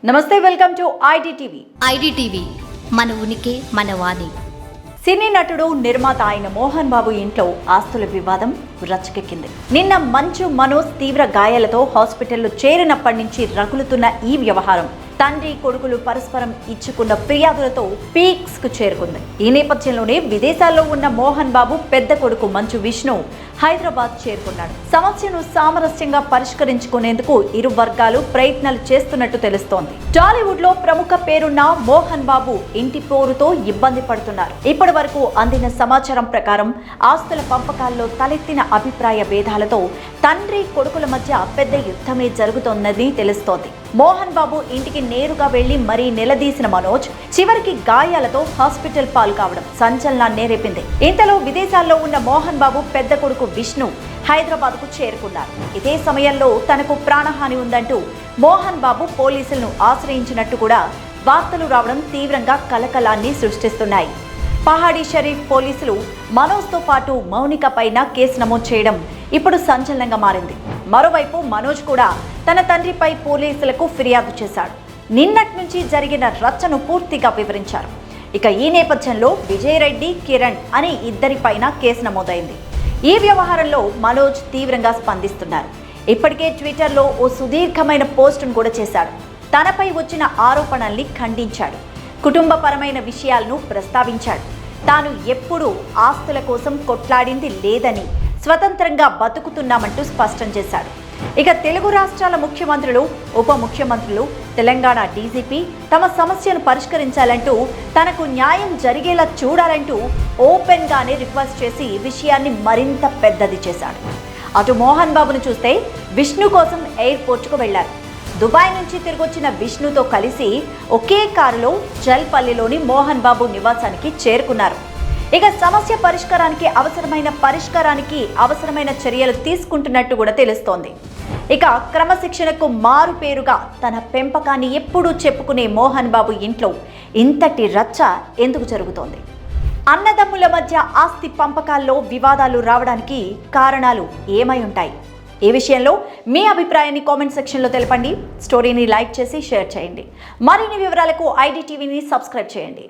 నమస్తే, welcome to IDTV. IDTV మన ఉనికి మన వాణి. సినీ నటుడు నిర్మాత అయిన మోహన్ బాబు ఇంట్లో ఆస్తుల వివాదం రచ్చకెక్కింది. నిన్న మంచు మనోజ్ తీవ్ర గాయాలతో హాస్పిటల్లో చేరినప్పటి నుంచి రగులుతున్న ఈ వ్యవహారం తండ్రి కొడుకులు పరస్పరం ఇచ్చుకున్న ఫిర్యాదులతో పీక్స్ కు చేరుకుంది. ఈ నేపథ్యంలోనే విదేశాల్లో ఉన్న మోహన్ బాబు పెద్ద కొడుకు మంచు విష్ణు హైదరాబాద్ చేరుకున్నాడు. సమస్యను సామరస్యంగా పరిష్కరించుకునేందుకు ఇరు వర్గాలు ప్రయత్నాలు చేస్తున్నట్టు తెలుస్తోంది. టాలీవుడ్ లో ప్రముఖ పేరున్న మోహన్ బాబు ఇంటి పోరుతో ఇబ్బంది పడుతున్నారు. ఇప్పటి వరకు అందిన సమాచారం ప్రకారం ఆస్తుల పంపకాల్లో తలెత్తిన అభిప్రాయ భేదాలతో తండ్రి కొడుకుల మధ్య పెద్ద యుద్ధమే జరుగుతోందని తెలుస్తోంది. మోహన్ బాబు ఇంటికి నేరుగా వెళ్లి మరీ నిలదీసిన మనోజ్ చివరికి గాయాలతో హాస్పిటల్ పాలు కావడం సంచలనాన్నే రేపింది. ఇంతలో విదేశాల్లో ఉన్న మోహన్ బాబు పెద్ద కొడుకు విష్ణు హైదరాబాద్ కు చేరుకున్నారు. ఇదే సమయంలో తనకు ప్రాణహాని ఉందంటూ మోహన్ బాబు పోలీసులను ఆశ్రయించినట్టు కూడా వార్తలు రావడం తీవ్రంగా కలకలాన్ని సృష్టిస్తున్నాయి. పహాడీ షరీఫ్ పోలీసులు మనోజ్తో పాటు మౌనిక పైన కేసు నమోదు చేయడం ఇప్పుడు సంచలనంగా మారింది. మరోవైపు మనోజ్ కూడా తన తండ్రిపై పోలీసులకు ఫిర్యాదు చేశాడు. నిన్నటి నుంచి జరిగిన రచ్చను పూర్తిగా వివరించారు. ఇక ఈ నేపథ్యంలో విజయ్ రెడ్డి, కిరణ్ అని ఇద్దరిపైన కేసు నమోదైంది. ఈ వ్యవహారంలో మనోజ్ తీవ్రంగా స్పందిస్తున్నారు. ఇప్పటికే ట్విట్టర్లో ఓ సుదీర్ఘమైన పోస్టును కూడా చేశాడు. తనపై వచ్చిన ఆరోపణల్ని ఖండించాడు. కుటుంబపరమైన విషయాలను ప్రస్తావించాడు. తాను ఎప్పుడూ ఆస్తుల కోసం కొట్లాడింది లేదని, స్వతంత్రంగా బతుకుతున్నామంటూ స్పష్టం చేశాడు. ఇక తెలుగు రాష్ట్రాల ముఖ్యమంత్రులు, ఉప ముఖ్యమంత్రులు, తెలంగాణ డీజీపీ తమ సమస్యను పరిష్కరించాలంటూ, తనకు న్యాయం జరిగేలా చూడాలంటూ ఓపెన్ గానే రిక్వెస్ట్ చేసి విషయాన్ని మరింత పెద్దది చేశాడు. అటు మోహన్ బాబును చూస్తే విష్ణు కోసం ఎయిర్పోర్ట్కు వెళ్లారు. దుబాయ్ నుంచి తిరిగొచ్చిన విష్ణుతో కలిసి ఒకే కారులో జల్పల్లిలోని మోహన్ బాబు నివాసానికి చేరుకున్నారు. ఇక సమస్య పరిష్కారానికి అవసరమైన చర్యలు తీసుకుంటున్నట్టు కూడా తెలుస్తోంది. ఇక క్రమశిక్షణకు మారు పేరుగా తన పెంపకాన్ని ఎప్పుడూ చెప్పుకునే మోహన్ బాబు ఇంట్లో ఇంతటి రచ్చ ఎందుకు జరుగుతోంది? అన్నదమ్ముల మధ్య ఆస్తి పంపకాల్లో వివాదాలు రావడానికి కారణాలు ఏమై ఉంటాయి? ఈ విషయంలో మీ అభిప్రాయాన్ని కామెంట్ సెక్షన్లో తెలపండి. స్టోరీని లైక్ చేసి షేర్ చేయండి. మరిన్ని వివరాలకు ఐడిటీవీని సబ్స్క్రైబ్ చేయండి.